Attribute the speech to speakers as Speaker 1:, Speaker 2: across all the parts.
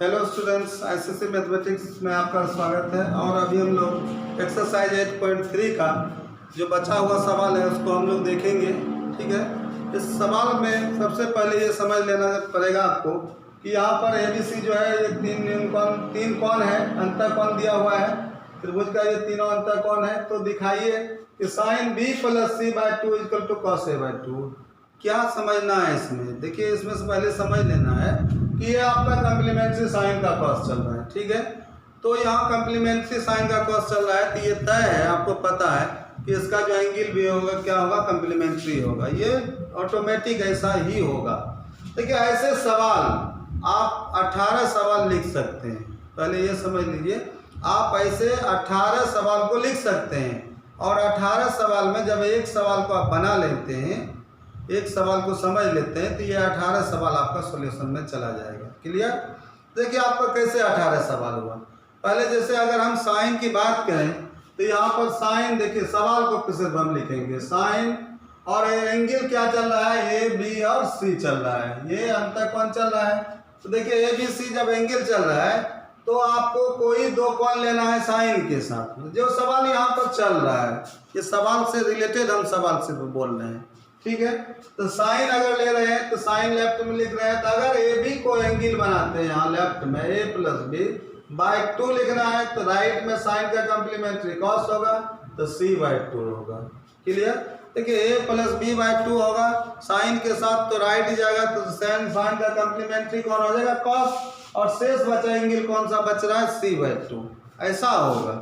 Speaker 1: Hello students, ICSE mathematics में आपका स्वागत है। और अभी हम लोग एक्सरसाइज 8.3 का जो बचा हुआ सवाल है उसको हम लोग देखेंगे। ठीक है, इस सवाल में सबसे पहले ये समझ लेना पड़ेगा आपको कि यहाँ पर ABC जो है ये तीन कौन है, अंतर कौन दिया हुआ है त्रिभुज का, ये तीनों अंतर कौन है। तो दिखाइए कि sign B + C/2 = cos A/2। क्या समझना है इसमें? देखिए, इसमें से पहले समझ लेना है कि ये आपका कम्प्लीमेंट्री साइन का कॉस चल रहा है। ठीक है, तो यहाँ कम्प्लीमेंट्री साइन का कॉस चल रहा है तो ये तय है, आपको पता है कि इसका जो एंगल भी होगा क्या होगा, कम्प्लीमेंट्री होगा। ये ऑटोमेटिक ऐसा ही होगा। देखिए, ऐसे सवाल आप 18 सवाल लिख सकते हैं। पहले ये समझ लीजिए, आप ऐसे 18 सवाल को लिख सकते हैं। और 18 सवाल में जब एक सवाल को आप बना लेते हैं, एक सवाल को समझ लेते हैं, तो ये 18 सवाल आपका सॉल्यूशन में चला जाएगा। क्लियर? देखिए आपका कैसे 18 सवाल हुआ। पहले जैसे अगर हम साइन की बात करें तो यहाँ पर साइन, देखिए सवाल को सिर्फ हम लिखेंगे साइन, और एंगल क्या चल रहा है, AB और C चल रहा है। ये अंतर कौन चल रहा है? तो देखिए ABC जब एंगल चल रहा है तो आपको कोई दो कौन लेना है साइन के साथ में। जो सवाल यहाँ पर चल रहा है, ये सवाल से रिलेटेड हम सवाल से बोल रहे हैं। ठीक है, तो साइन अगर ले रहे हैं तो साइन लेफ्ट में लिख रहे हैं, तो अगर AB को एंगल बनाते हैं यहाँ लेफ्ट में A+B/2 लिखना है, तो राइट में साइन का कम्प्लीमेंट्री कॉस होगा तो C/2 होगा। क्लियर? देखिए A+B/2 होगा साइन के साथ, तो राइट जाएगा तो साइन का कम्प्लीमेंट्री कौन हो जाएगा, कॉस, और शेष बचा एंगल कौन सा बच रहा है, C/2। ऐसा होगा।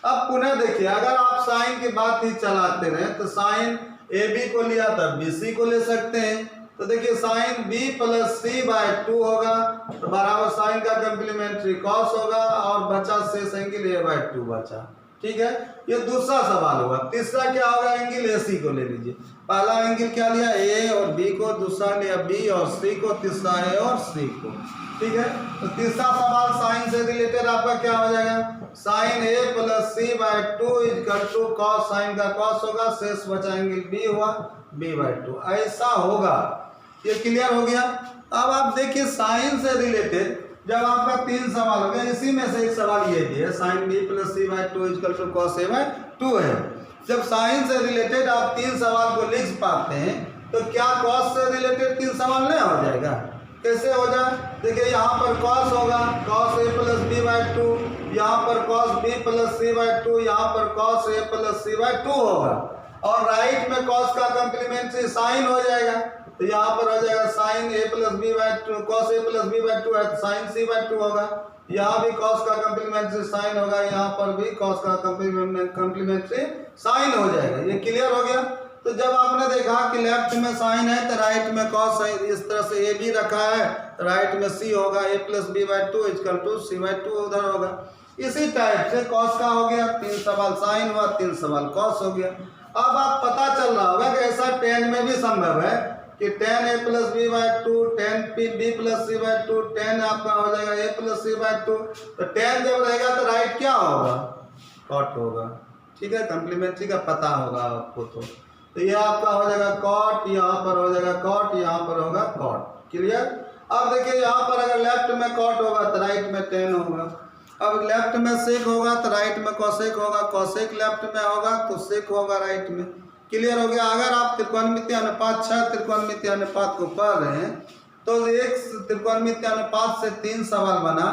Speaker 1: अब पुनः देखिए, अगर आप साइन की बात ही चलाते रहे तो साइन AB को लिया तब BC को ले सकते हैं। तो देखिए साइन B + C/2 होगा तो बराबर साइन का कम्प्लीमेंट्री कॉस होगा और बचा शेष एंगल A/2 बचा। ठीक है, ये दूसरा सवाल होगा। तीसरा क्या होगा, एंगल AC को ले लीजिए। पहला एंगल क्या लिया, A और B को, दूसरा लिया B और C को, तीसरा A और C को। ठीक है, तो तीसरा सवाल साइन से रिलेटेड आपका क्या हो जाएगा, sine A + C/2 = cos, sine का कॉस होगा, शेष बचा एंगल B हुआ B/2। ऐसा होगा। ये क्लियर हो गया। अब आप देखिए साइन से रिलेटेड जब आपका 3 सवाल हो गया, इसी में से एक सवाल ये भी है, sign B + C/2 = cos A/2 है। जब साइन से रिलेटेड आप 3 सवाल को लिख पाते हैं तो क्या cos से रिलेटेड 3 सवाल नहीं हो जाएगा? कैसे हो जाए? देखिए यहाँ पर cos होगा, cos A + B/2, यहाँ पर cos B + C/2, यहाँ पर cos A + C/2 होगा, और राइट में cos का कम्प्लीमेंट्री साइन हो जाएगा। तो यहाँ पर हो जाएगा sine A + B/2, cos A + B/2 है तो साइन C/2 होगा। यहाँ भी cos का कम्प्लीमेंट्री साइन होगा, यहाँ पर भी cos का कम्प्लीमेंट्री साइन हो जाएगा। ये क्लियर हो गया। तो जब आपने देखा कि लेफ्ट में साइन है तो राइट में cos है, इस तरह से AB रखा है तो राइट में C होगा, A + B/2 = C/2 उधर होगा। इसी टाइप से cos का हो गया, 3 सवाल साइन हुआ, 3 सवाल cos हो गया। अब आप पता चल रहा होगा कि ऐसा tan में भी संभव है कि tan A + B/2, tan B + C/2, tan आपका हो जाएगा A + C/2। तो tan जब रहेगा तो राइट क्या होगा, cot होगा। ठीक है, कम्प्लीमेंट्री का पता होगा आपको। तो ये आपका हो जाएगा cot, यहाँ पर हो जाएगा cot, यहाँ पर होगा cot। क्लियर? अब देखिए यहाँ पर अगर लेफ्ट में cot होगा तो राइट में tan होगा। अब लेफ्ट में sec होगा तो राइट में cosec होगा, cosec लेफ्ट में होगा तो sec होगा राइट में। क्लियर हो गया। अगर आप त्रिकोणमितीय अनुपात 6 त्रिकोणमितीय अनुपात को पढ़ रहे हैं तो एक त्रिकोणमितीय अनुपात से 3 सवाल बना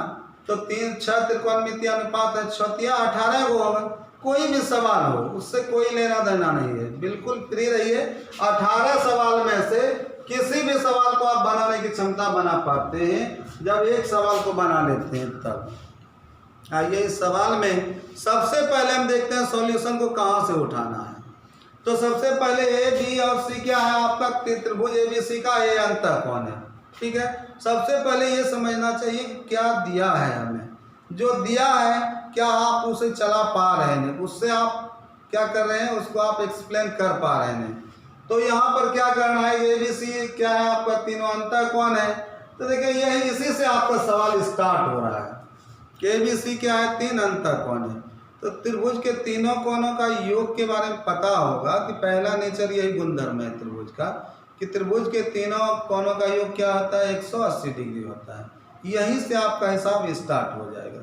Speaker 1: तो 6 त्रिकोणमितीय अनुपात है, 6 × 18 को होगा। कोई भी सवाल हो उससे कोई लेना देना नहीं है, बिल्कुल फ्री रहिए। 18 सवाल में से किसी भी सवाल को आप बनाने की क्षमता बना पाते हैं जब एक सवाल को बना लेते हैं तब। आइए इस सवाल में सबसे पहले हम देखते हैं सॉल्यूशन को कहाँ से उठाना है। तो सबसे पहले A, B और C क्या है, आपका त्रिभुज ABC का A अंतर कौन है। ठीक है, सबसे पहले ये समझना चाहिए क्या दिया है हमें। जो दिया है क्या आप उसे चला पा रहे हैं, उससे आप क्या कर रहे हैं, उसको आप एक्सप्लेन कर पा रहे हैं। तो यहाँ पर क्या करना है, ABC क्या है आपका, तीनों अंतर कौन है। तो देखिए यही इसी से आपका सवाल स्टार्ट हो रहा है कि ABC क्या है, 3 अंतर कौन है। तो त्रिभुज के तीनों कोनों का योग के बारे में पता होगा कि पहला नेचर यही गुणधर्म है त्रिभुज का कि त्रिभुज के तीनों कोनों का योग क्या होता है, 180 डिग्री होता है। यहीं से आपका हिसाब स्टार्ट हो जाएगा।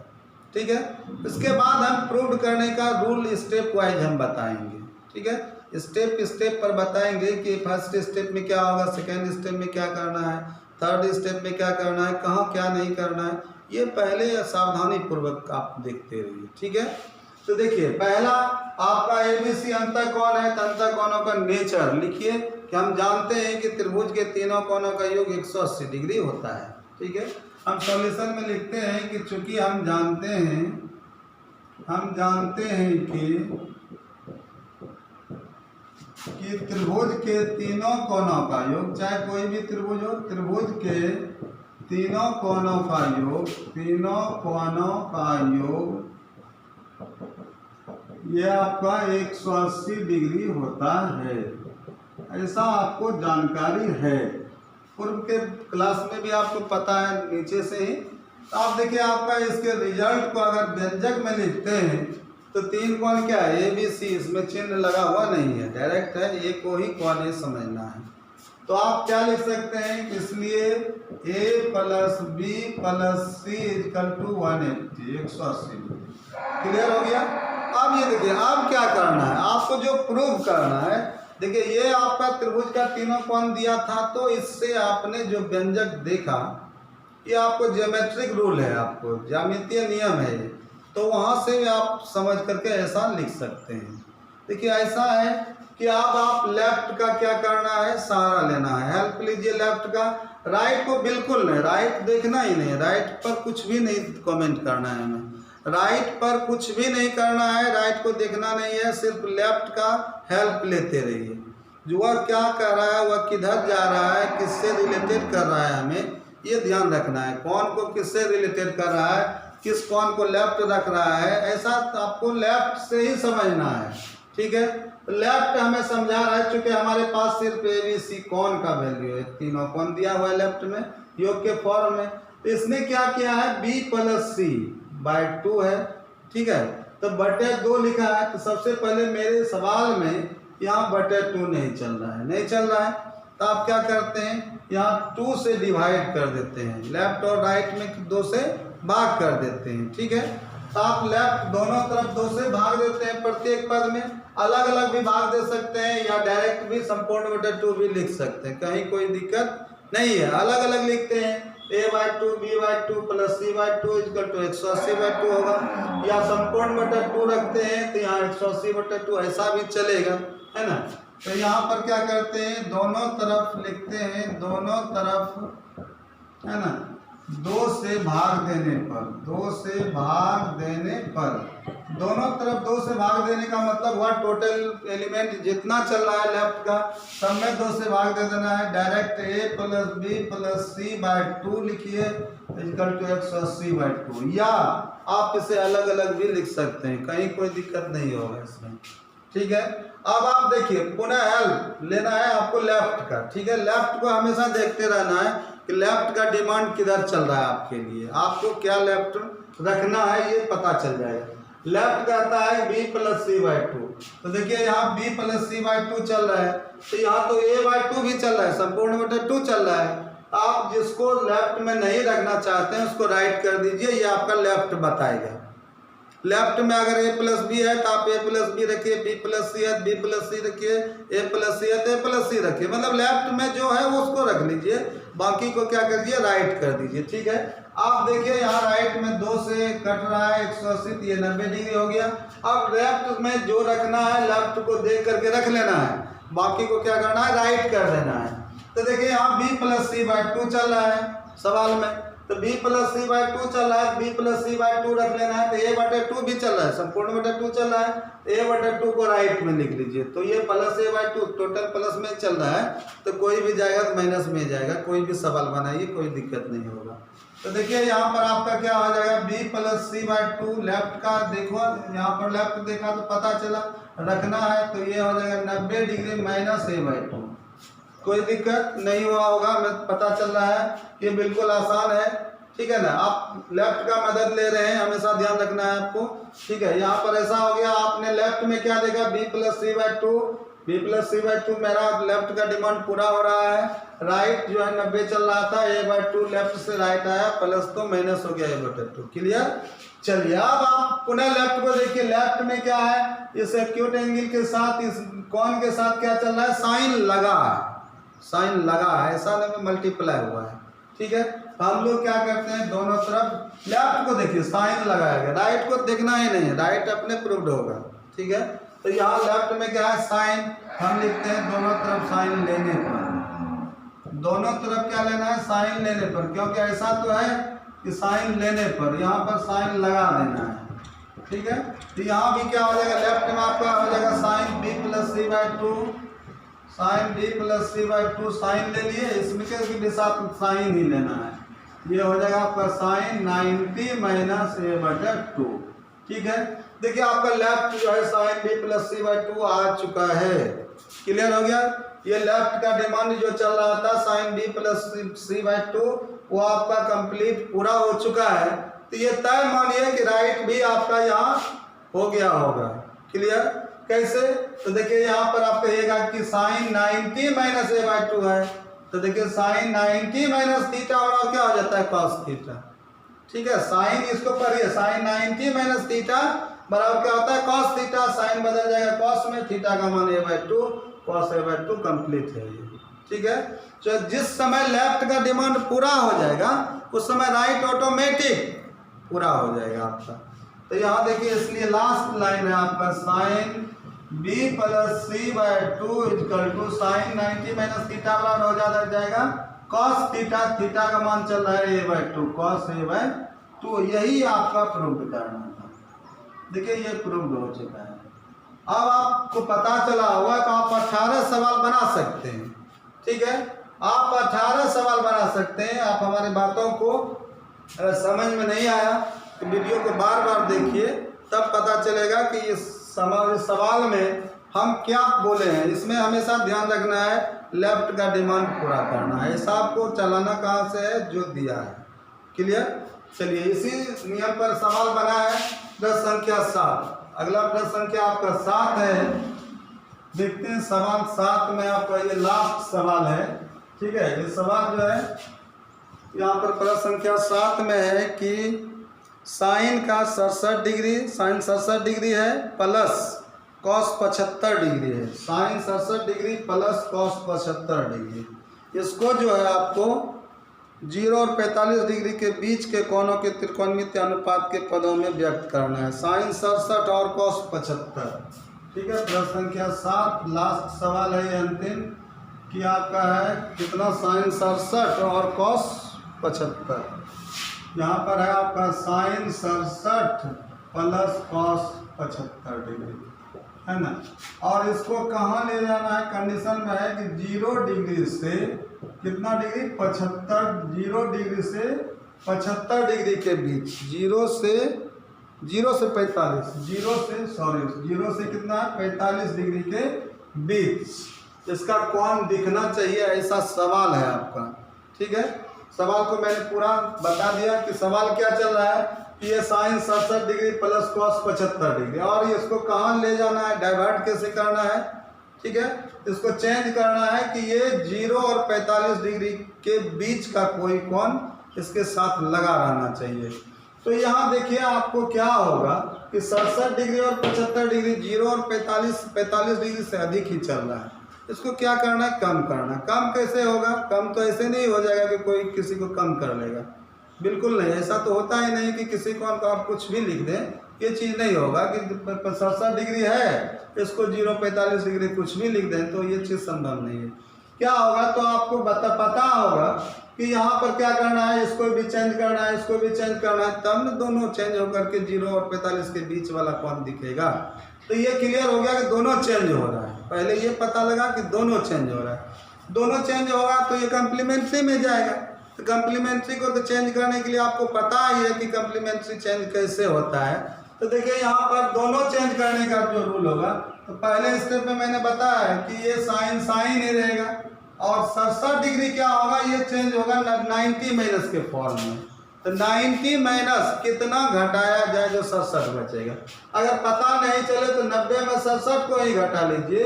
Speaker 1: ठीक है, इसके बाद हम प्रूव करने का रूल स्टेप वाइज हम बताएंगे। ठीक है, स्टेप स्टेप पर बताएंगे कि फर्स्ट स्टेप में क्या होगा, सेकेंड स्टेप में क्या करना है, थर्ड स्टेप में क्या करना है, कहाँ क्या नहीं करना है, ये पहले सावधानी पूर्वक आप देखते रहिए। ठीक है, तो देखिए पहला आपका ABC अंतःकोण है, तो अंतःकोणों का नेचर लिखिए कि हम जानते हैं कि त्रिभुज के तीनों कोणों का योग 180 डिग्री होता है। ठीक है, हम सॉल्यूशन में लिखते हैं कि चूंकि हम जानते हैं कि त्रिभुज के तीनों कोणों का योग, चाहे कोई भी त्रिभुज हो, त्रिभुज के तीनों कोणों का योग ये आपका 180 डिग्री होता है, ऐसा आपको जानकारी है। पूर्व के क्लास में भी आपको पता है नीचे से ही। तो आप देखिए आपका इसके रिजल्ट को अगर व्यंजक में लिखते हैं तो तीन कोण क्या है, ABC, इसमें चिन्ह लगा हुआ नहीं है, डायरेक्ट है, ए को ही कोण ये समझना है। तो आप क्या लिख सकते हैं, इसलिए A + B + C = 180। क्लियर हो गया। अब ये देखिए अब क्या करना है, आपको जो प्रूव करना है, देखिए ये आपका त्रिभुज का तीनों कोण दिया था, तो इससे आपने जो व्यंजक देखा ये आपको ज्योमेट्रिक रूल है, आपको ज्यामितीय नियम है ये, तो वहाँ से आप समझ करके ऐसा लिख सकते हैं। देखिए ऐसा है कि अब आप लेफ्ट का क्या करना है, सहारा लेना है, हेल्प लीजिए लेफ्ट का। राइट को बिल्कुल नहीं, राइट देखना ही नहीं, राइट पर कुछ भी नहीं कमेंट करना है हमें, राइट पर कुछ भी नहीं करना है, राइट को देखना नहीं है, सिर्फ लेफ्ट का हेल्प लेते रहिए। जो वह क्या कर रहा है, वह किधर जा रहा है, किससे रिलेटेड कर रहा है, हमें ये ध्यान रखना है। कौन को किससे रिलेटेड कर रहा है, किस कौन को लेफ्ट रख रहा है, ऐसा आपको लेफ्ट से ही समझना है। ठीक है, तो लेफ्ट हमें समझा रहा है, चूंकि हमारे पास सिर्फ ABC कौन का वैल्यू है, तीनों कौन दिया हुआ है लेफ्ट में योग के फॉर्म में। तो इसने क्या किया है, B + C/2 है। ठीक है, तो बटे 2 लिखा है, तो सबसे पहले मेरे सवाल में यहाँ बटे 2 नहीं चल रहा है, तो आप क्या करते हैं, यहाँ 2 से डिवाइड कर देते हैं, लेफ्ट और राइट में 2 से भाग कर देते हैं। ठीक है, तो आप लेफ्ट दोनों तरफ 2 से भाग देते हैं, प्रत्येक पद में अलग अलग भी भाग दे सकते हैं, या डायरेक्ट भी संपूर्ण बटे 2 भी लिख सकते हैं, कहीं कोई दिक्कत नहीं है। अलग अलग लिखते हैं, A/2 B/2 + C/2 = 180/2 होगा, या संपूर्ण बटे 2 रखते हैं तो यहाँ 180/2 ऐसा भी चलेगा, है ना। तो यहाँ पर क्या करते हैं, दोनों तरफ लिखते हैं, दोनों तरफ, है ना, 2 से भाग देने पर, दोनों तरफ 2 से भाग देने का मतलब हुआ टोटल एलिमेंट जितना चल रहा है लेफ्ट का, सब में 2 से भाग दे देना है। डायरेक्ट A + B + C/2 लिखिए = 180/2, या आप इसे अलग अलग भी लिख सकते हैं, कहीं कोई दिक्कत नहीं होगा इसमें। ठीक है, अब आप देखिए पुनः हेल्प लेना है आपको लेफ्ट का। ठीक है, लेफ्ट को हमेशा देखते रहना है कि लेफ्ट का डिमांड किधर चल रहा है आपके लिए, आपको क्या लेफ्ट रखना है ये पता चल जाएगा। लेफ्ट कहता है B + C/2, तो देखिए यहाँ B + C/2 चल रहा है, तो यहाँ तो A/2 भी चल रहा है, संपूर्ण बटे 2 चल रहा है। आप जिसको लेफ्ट में नहीं रखना चाहते हैं उसको राइट कर दीजिए, ये आपका लेफ्ट बताएगा। लेफ्ट में अगर A + B है तो आप A + B रखिए, B + C है B + C रखिए, A + C है तो A + C रखिए, मतलब लेफ्ट में जो है वो उसको रख लीजिए, बाकी को क्या कर दीजिए, राइट कर दीजिए। ठीक है, आप देखिए यहाँ राइट में 2 से कट रहा है 180, तो ये 90 डिग्री हो गया। अब लेफ्ट में जो रखना है लेफ्ट को देख करके रख लेना है, बाकी को क्या करना है, राइट कर देना है। तो देखिए यहाँ B + C/2 चल रहा है सवाल में, तो B + C/2 चल रहा है, B + C/2 रख लेना है, तो A/2 भी चल रहा है, संपूर्ण बटे 2 चल रहा है, A/2 को राइट में लिख लीजिए। तो ये +A/2 टोटल प्लस में चल रहा है, तो कोई भी जाएगा तो माइनस में जाएगा, कोई भी सवाल बनाइए कोई दिक्कत नहीं होगा। तो देखिए यहाँ पर आपका क्या हो जाएगा, B + C/2 लेफ्ट का देखो, यहाँ पर लेफ्ट देखा तो पता चला रखना है, तो ये हो जाएगा 90 डिग्री -A/2। कोई दिक्कत नहीं हुआ होगा, हमें पता चल रहा है, ये बिल्कुल आसान है। ठीक है ना, आप लेफ्ट का मदद ले रहे हैं, हमेशा ध्यान रखना है आपको। ठीक है, यहाँ पर ऐसा हो गया, आपने लेफ्ट में क्या देखा, B + C/2 b+c/2 मेरा लेफ्ट का डिमांड पूरा हो रहा है। राइट जो है 90 चल रहा था, a/2 लेफ्ट से राइट आया, प्लस तो माइनस हो गया a/2। क्लियर। चलिए अब आप पुनः लेफ्ट को देखिए। लेफ्ट में क्या है, इस एक्यूट एंगल के साथ, इस कॉन के साथ क्या चल रहा है, साइन लगा है, साइन लगा है, ऐसा नहीं मल्टीप्लाई हुआ है। ठीक है, हम लोग क्या करते हैं, दोनों तरफ लेफ्ट को देखिए साइन लगाया गया, राइट को देखना ही नहीं है, राइट अपने प्रूव्ड होगा। ठीक है, तो यहाँ लेफ्ट में क्या है, साइन, हम लिखते हैं दोनों तरफ साइन लेने पर, दोनों तरफ क्या लेना है, साइन लेने पर, क्योंकि ऐसा तो है कि साइन लेने पर यहाँ पर साइन लगा देना है। ठीक है, तो यहाँ भी क्या हो जाएगा, लेफ्ट में आपका हो जाएगा sign b+c/2, sign b+c/2 sign ले लिए, इसमें के साथ साइन ही लेना है, ये हो जाएगा आपका साइन 90 - a/2। ठीक है, देखिए आपका लेफ्ट जो है साइन b+c/2 आ चुका है। क्लियर हो गया। ये लेफ्ट का डिमांड जो चल रहा था साइन b+c/2 वो आपका कंप्लीट पूरा हो चुका है। तो ये तय मानिए कि राइट भी आपका यहाँ हो गया होगा। क्लियर। कैसे, तो देखिए यहाँ पर आप कहिएगा कि साइन 90 - a/2 है, तो देखिए साइन 90 - थीटा और क्या हो जाता है, कॉस थीटा। ठीक है, साइन इसको पढ़िए, साइन 90 - थीटा बराबर क्या होता है, कॉस थीटा। साइन बदल जाएगा कॉस में, थीटा का मान a/2, कॉस a/2 कंप्लीट है ये। ठीक है, तो जिस समय लेफ्ट का डिमांड पूरा हो जाएगा उस समय राइट ऑटोमेटिक पूरा हो जाएगा आपका। तो यहाँ देखिए, इसलिए लास्ट लाइन है आपका साइन b+c/2 = साइन 90 - थीटा बराबर हो जाएगा कॉस थीटा, थीटा का मान चल रहा है a/2, कॉस a/2। यही आपका प्रूव करना था। देखिए ये प्रूव हो चुका है। अब आपको पता चला होगा तो आप 18 सवाल बना सकते हैं। ठीक है, आप 18 सवाल बना सकते हैं। आप हमारी बातों को अगर समझ में नहीं आया तो वीडियो को बार बार देखिए, तब पता चलेगा कि इस सवाल में हम क्या बोले हैं। इसमें हमेशा ध्यान रखना है लेफ्ट का डिमांड पूरा करना है। ऐसा आपको चलाना कहाँ से है, जो दिया है। क्लियर। चलिए इसी नियम पर सवाल बना है प्रश्न संख्या 7। अगला प्रश्न संख्या आपका 7 है। देखते हैं सवाल 7 में आपका ये लास्ट सवाल है। ठीक है, ये सवाल जो है यहाँ पर प्रश्न संख्या 7 में है कि साइन का 67 डिग्री, साइन 67 डिग्री है प्लस कॉस 75 डिग्री है। Sine 67 degree plus cos 75 degree. इसको जो है आपको 0 और 45 डिग्री के बीच के कोणों के त्रिकोणमितीय अनुपात के पदों में व्यक्त करना है। साइन 67 और कॉस 75। ठीक है, प्रश्न संख्या 7 लास्ट सवाल है, ये अंतिम कि आपका है कितना, साइन 67 और कॉस 75। यहाँ पर है आपका साइन 67 प्लस कॉस 75 डिग्री, है ना। और इसको कहाँ ले जाना है, कंडीशन में है कि 0 डिग्री से कितना डिग्री, 75, 0 डिग्री से 75 डिग्री के बीच, 0 से 45, 0 से कितना है, 45 डिग्री के बीच इसका कोण दिखना चाहिए, ऐसा सवाल है आपका। ठीक है, सवाल को मैंने पूरा बता दिया कि सवाल क्या चल रहा है कि ये sine 67 degree plus cos 75 degree, और इसको कहाँ ले जाना है, डाइवर्ट कैसे करना है। ठीक है, इसको चेंज करना है कि ये 0 और 45 डिग्री के बीच का कोई कोण इसके साथ लगा रहना चाहिए। तो यहाँ देखिए आपको क्या होगा कि 67 डिग्री और 75 डिग्री, 0 और 45 डिग्री से अधिक ही चल रहा है। इसको क्या करना है, कम करना। कम कैसे होगा, कम तो ऐसे नहीं हो जाएगा कि कोई किसी को कम कर लेगा, बिल्कुल नहीं। ऐसा तो होता ही नहीं कि किसी को आप कुछ भी लिख दें, ये चीज़ नहीं होगा कि 67 डिग्री है इसको 0 45 डिग्री कुछ भी लिख दें, तो ये चीज़ संभव नहीं है। क्या होगा, तो आपको पता होगा कि यहाँ पर क्या करना है, इसको भी चेंज करना है, इसको भी चेंज करना है, तब न दोनों चेंज होकर के 0 और 45 के बीच वाला कोण दिखेगा। तो ये क्लियर हो गया कि दोनों चेंज हो रहा है। पहले ये पता लगा कि दोनों चेंज हो रहा है, दोनों चेंज होगा तो ये कम्प्लीमेंट्री में जाएगा। तो कम्प्लीमेंट्री को तो चेंज करने के लिए आपको पता ही है कि कम्प्लीमेंट्री चेंज कैसे होता है। तो देखिए यहाँ पर दोनों चेंज करने का जो रूल होगा, तो पहले स्टेप में मैंने बताया है कि ये साइन ही रहेगा, और 67 डिग्री क्या होगा, ये चेंज होगा 90 माइनस के फॉर्म में। तो 90 माइनस कितना घटाया जाए जो 67 बचेगा। अगर पता नहीं चले तो 90 में 67 को ही घटा लीजिए,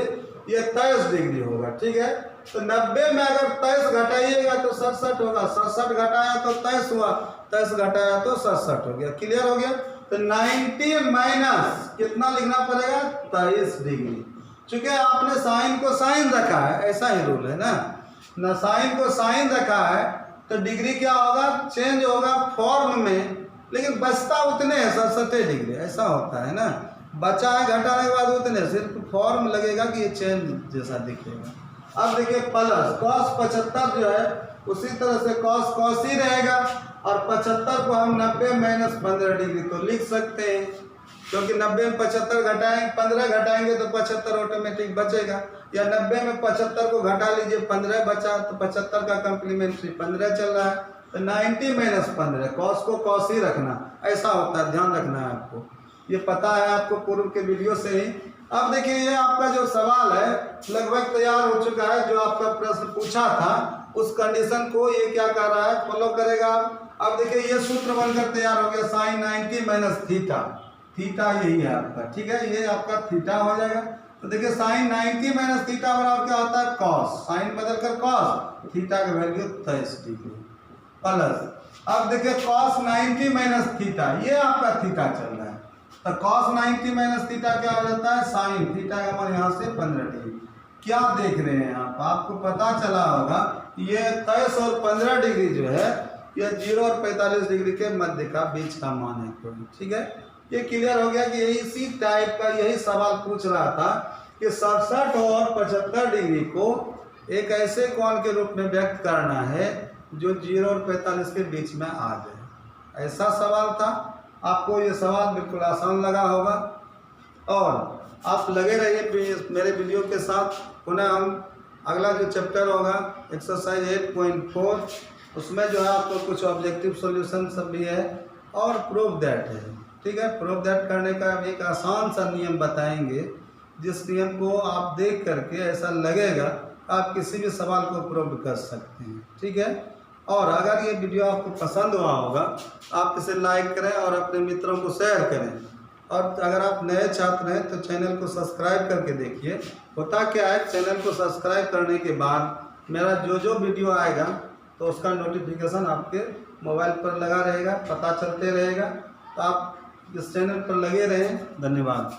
Speaker 1: ये 23 डिग्री होगा। ठीक है, तो 90 में अगर 23 घटाइएगा तो 67 होगा, 67 घटाया तो 23 हुआ, 23 घटाया तो 67 हो गया। क्लियर हो गया। तो 90 माइनस कितना लिखना पड़ेगा, 23 डिग्री। चूंकि आपने साइन को साइन रखा है, ऐसा ही रूल है ना साइन को साइन रखा है तो डिग्री क्या होगा, चेंज होगा फॉर्म में, लेकिन बचता उतने है 67 डिग्री, ऐसा होता है ना। बचा है घटाने के बाद उतने, सिर्फ फॉर्म लगेगा कि ये चेंज जैसा दिखेगा। अब देखिए प्लस cos 75 जो है उसी तरह से cos ही रहेगा, और 75 को हम 90 माइनस 15 डिग्री तो लिख सकते हैं, क्योंकि 90 में 75 घटाएंगे, 15 घटाएंगे तो 75 ऑटोमेटिक बचेगा, या 90 में 75 को घटा लीजिए, 15 बचा तो 75 का कम्प्लीमेंट्री 15 चल रहा है, तो 90 माइनस 15, cos को cos ही रखना, ऐसा होता है, ध्यान रखना है आपको, ये पता है आपको पूर्व के वीडियो से ही। अब देखिए ये आपका जो सवाल है लगभग तैयार हो चुका है, जो आपका प्रश्न पूछा था उस कंडीशन को ये क्या कर रहा है, फॉलो करेगा। अब देखिए ये सूत्र बनकर तैयार हो गया, साइन 90 माइनस थीटा, थीटा यही है आपका। ठीक है, ये आपका थीटा हो जाएगा। तो देखिए साइन 90 माइनस थीटा बराबर क्या होता है, कॉस, साइन बदल कर कॉस, थीटा का वैल्यू 23 डिग्री प्लस। अब देखिए कॉस 90 माइनस थीटा, ये आपका थीटा चल रहा है, तो cos 90 माइनस थीटा क्या हो जाता है, साइन थीटा का मान यहाँ से 15 डिग्री। क्या देख रहे हैं आप, आपको पता चला होगा ये 23 और 15 डिग्री जो है ये 0 और 45 डिग्री के मध्य का बीच का मान है कोई। ठीक है, ये क्लियर हो गया कि यही इसी टाइप का यही सवाल पूछ रहा था कि 67 और 75 डिग्री को एक ऐसे कोण के रूप में व्यक्त करना है जो 0 और 45 के बीच में आ जाए, ऐसा सवाल था। आपको ये सवाल बिल्कुल आसान लगा होगा, और आप लगे रहिए मेरे वीडियो के साथ। पुनः हम अगला जो चैप्टर होगा एक्सरसाइज 8.4, उसमें जो है आपको कुछ ऑब्जेक्टिव सॉल्यूशन सब भी है और प्रूफ दैट है। ठीक है, प्रूफ दैट करने का एक आसान सा नियम बताएंगे, जिस नियम को आप देख करके ऐसा लगेगा आप किसी भी सवाल को प्रूव कर सकते हैं। ठीक है, और अगर ये वीडियो आपको पसंद हुआ होगा आप इसे लाइक करें और अपने मित्रों को शेयर करें, और अगर आप नए छात्र हैं तो चैनल को सब्सक्राइब करके देखिए। होता क्या है, चैनल को सब्सक्राइब करने के बाद मेरा जो वीडियो आएगा तो उसका नोटिफिकेशन आपके मोबाइल पर लगा रहेगा, पता चलते रहेगा। तो आप इस चैनल पर लगे रहें। धन्यवाद।